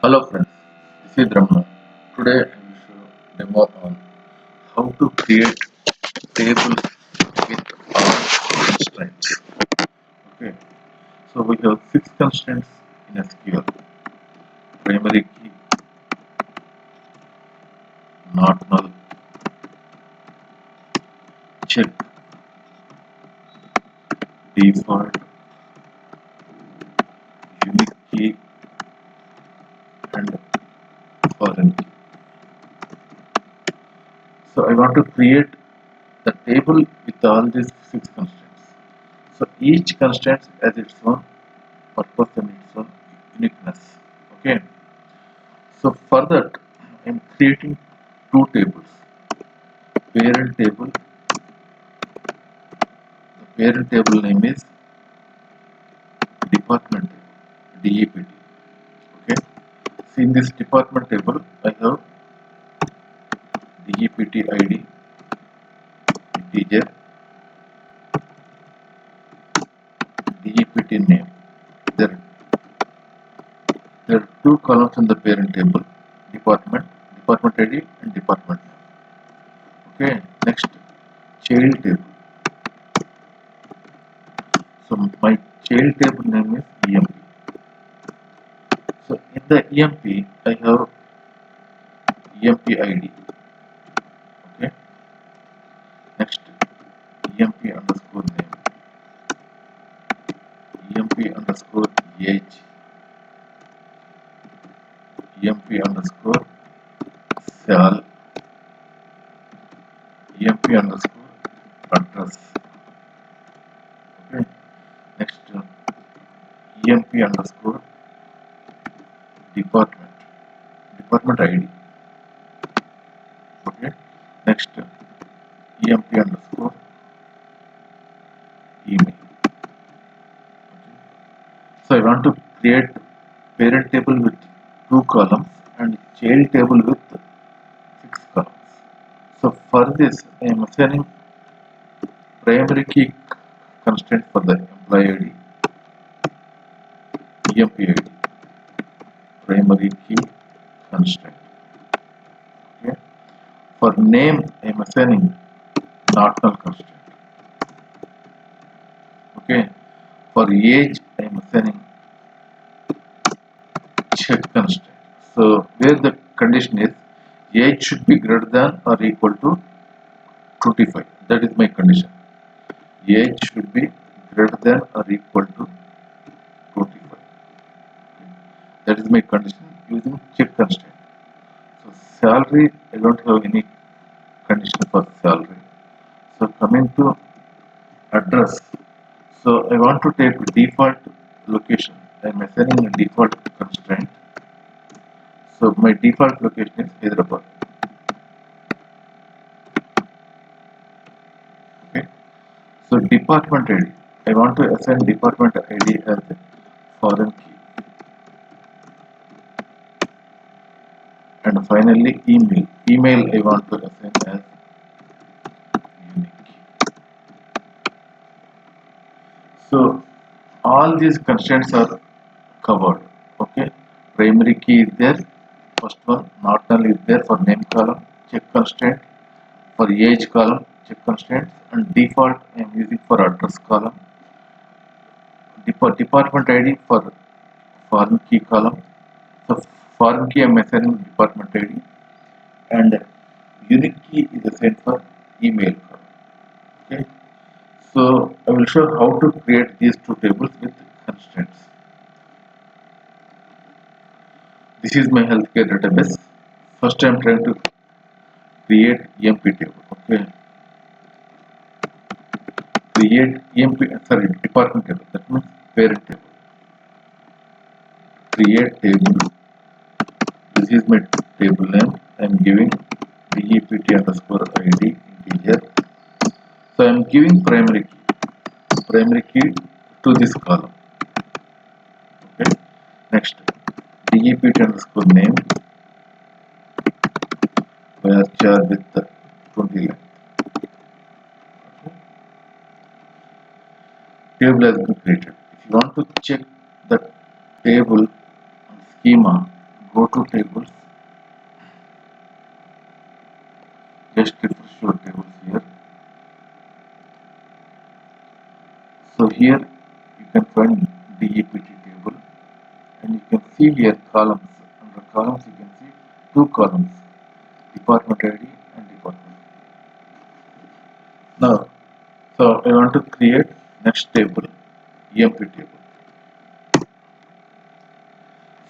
Hello friends, this is Brahma. Today I will show demo on how to create tables with all constraints. Okay, so we have 6 constraints in SQL: primary key, not null, check, default, unique key, and foreign key. So I want to create the table with all these 6 constraints. So each constraint has its own purpose and its own uniqueness. Okay. So for that, I am creating 2 tables. Parent table. The parent table name is department table, DEPT. Okay. So in this department table, I have DEPT ID, integer, DEPT name. There, there are 2 columns in the parent table: department, department ID, and department name. Okay. Next, child table. So my child table name is EMP. So in the EMP, I have EMP ID. Okay. Next, EMP underscore name, EMP underscore age, EMP underscore sal, EMP underscore address. Okay. Next, EMP underscore department, department ID. Okay. Next, EMP underscore email. Okay. So I want to create parent table with 2 columns and child table with 6 columns. So for this, I am assigning primary key constraint for the employee ID, EMP ID, primary key constraint. Okay. For name, I am assigning not null constraint. Okay. For age, I am assigning check constraint. So where the condition is age should be greater than or equal to 25. That is my condition. Age should be greater than or equal to 25. That is my condition using check constraint. So salary, I don't have any condition for salary. So coming to address, so I want to take default location. I am assigning a default constraint. So my default location is Hyderabad. Okay. So department ID, I want to assign department ID as a foreign key. And finally email. Email I want to assign as unique key. So all these constraints are covered. Okay. Primary key is there. First one, not null is there for name column, check constraint. For age column, check constraints, and default I am using for address column. Department ID for foreign key column. So foreign key I am assigning department ID, and unique key is assigned for email column. Okay. So I will show how to create these 2 tables with constraints. This is my healthcare database. First I am trying to create EMP table. Okay. Create EMP, sorry, department table. That means parent table. Create table. This is my table name. I am giving dept underscore id integer. So I am giving primary key to this column. Okay. Next, dept underscore name, char with the 20 line. Okay. Table has been created. If you want to check the table schema, go to tables, just refresh your tables here. So here you can find dept table, and you can see here columns. Under columns you can see two columns, department ID and department. Now, so I want to create next table, EMP table.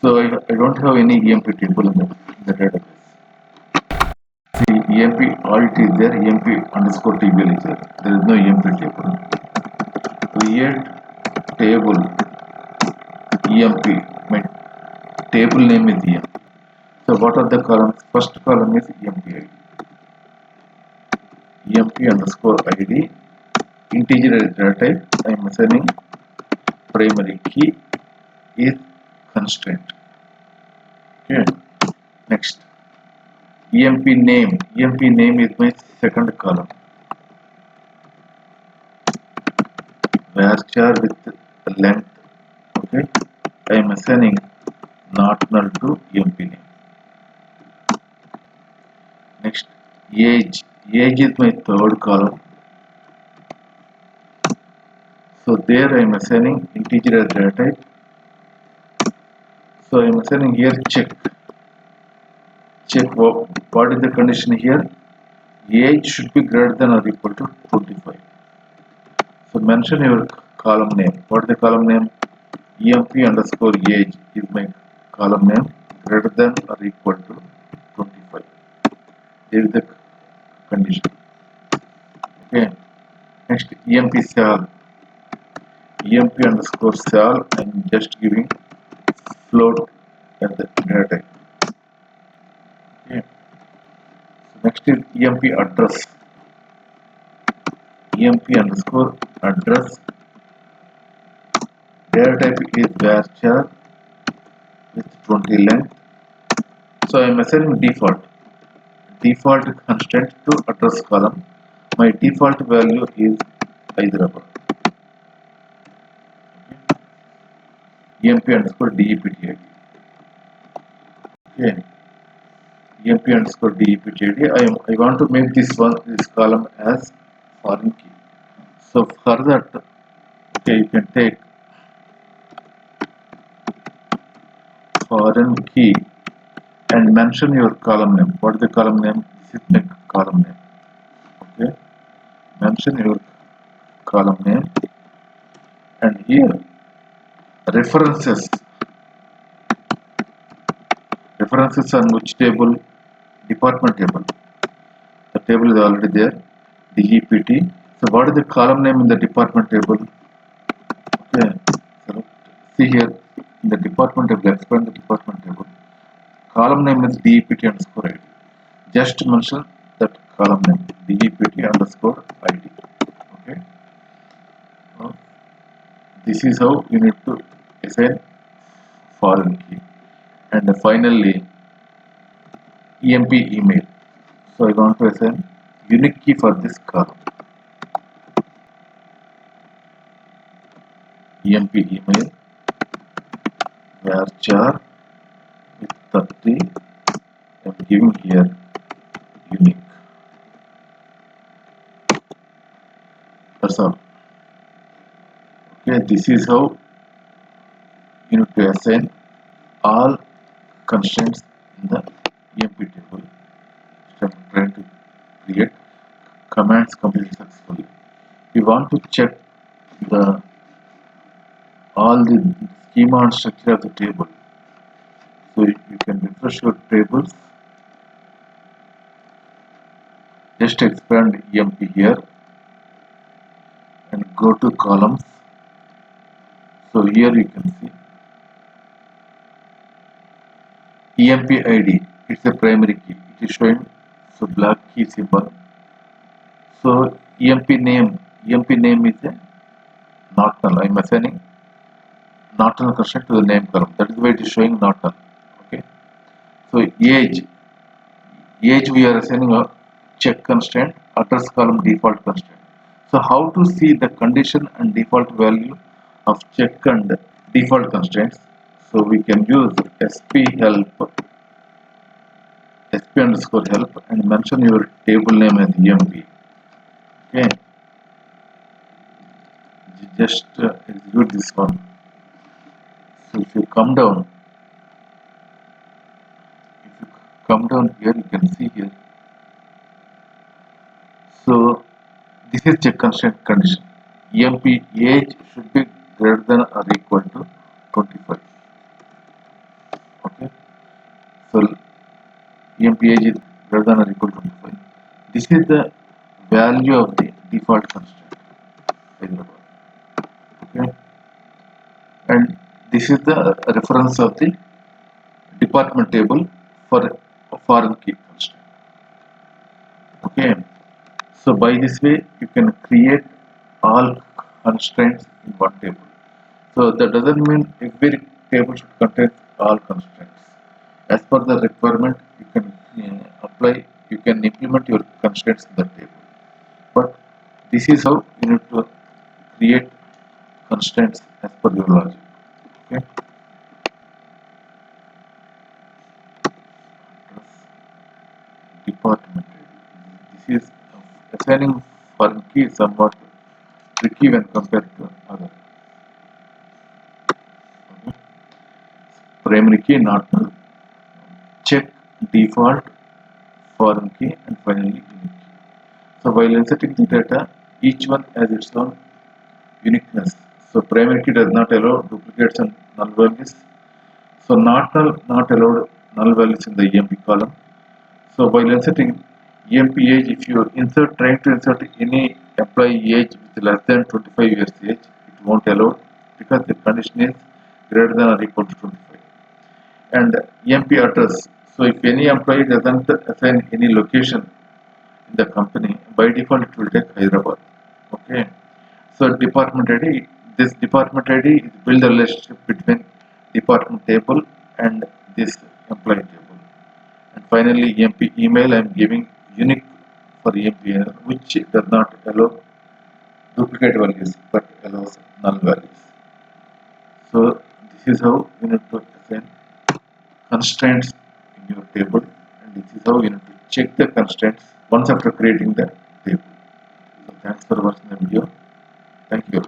So I don't have any EMP table in the database. See, EMP alt is there, EMP underscore table is there. There is no EMP table. Create table EMP. My table name is EMP. So what are the columns? First column is EMP ID. EMP underscore ID. Integer data type. I am assigning primary key is constraint. Okay. Next. EMP name. EMP name is my second column. Varchar with length. Okay. I am assigning not null to EMP name. Next, age. Age is my third column. So there I am assigning integer as data type. So I am assigning here check. Check what is the condition here? Age should be greater than or equal to 25. So mention your column name. What is the column name? EMP underscore age is my column name, greater than or equal to 25. There is the condition. Okay. Next, EMP sal. EMP underscore sal. I am just giving float as the data type. Okay. So next is EMP address. EMP underscore address. Data type is varchar with 20 length. So I am assigning default. Default constraint to address column. My default value is hyderabad. Okay. EMP underscore dept ID. Okay. EMP underscore dept ID. I want to make this column as foreign key. So for that, okay, you can take foreign key and mention your column name. What is the column name? This is the column name. Okay. Mention your column name, and here references. References on which table? Department table. The table is already there. dept. So what is the column name in the department table? Okay. So see here in the department table. Expand the department table. Column name is dept underscore id. Just mention that column name dept underscore id. Okay. This is how you need to assign foreign key. And finally, EMP email. So I want to assign unique key for this column. EMP email varchar with 30. I am giving here unique. That's all. Okay, this is how you need to assign all constraints in the EMP table. I'm trying to create commands completed successfully. We want to check the all the schema and structure of the table. So you can refresh your tables. Just expand EMP here and go to columns. So here you can see EMP ID. It's a primary key. It is showing so black key symbol. So EMP name is a not null. I'm assigning not null constraint to the name column. That is why it is showing not null. Okay. So age we are assigning a check constraint, address column default constraint. So how to see the condition and default value of check and default constraints? So we can use sp help sp underscore help and mention your table name as emp. Okay, just execute this one. So if you come down, here, you can see here. So this is check constraint condition. EMP age should be greater than or equal to 25. Okay. So EMP age is greater than or equal to 25. This is the value of the default constraint. Okay. And this is the reference of the department table for foreign key constraint. Okay. So by this way, you can create all constraints in one table. So that doesn't mean every table should contain all constraints. As per the requirement, you can you can implement your constraints in the table. But this is how you need to create constraints as per your logic. Okay. Department. This is assigning foreign key is somewhat tricky when compared to other. Okay. Primary key not null. Check default foreign key and finally unique key. So while inserting the data, each one has its own uniqueness. So primary key does not allow duplicates and null values. So not null, not allowed null values in the EMP column. So while inserting EMP age, if you trying to insert any employee age with less than 25 years age, it won't allow because the condition is greater than or equal to 25. And EMP address. So if any employee doesn't assign any location in the company, by default it will take Hyderabad. Okay. So department ID. This department ID is build a relationship between department table and this employee table. And finally, EMP email I am giving unique for EMP which does not allow duplicate values but allows null values. So this is how you need to assign constraints in your table, and this is how you need to check the constraints once after creating the table. So thanks for watching the video. Thank you.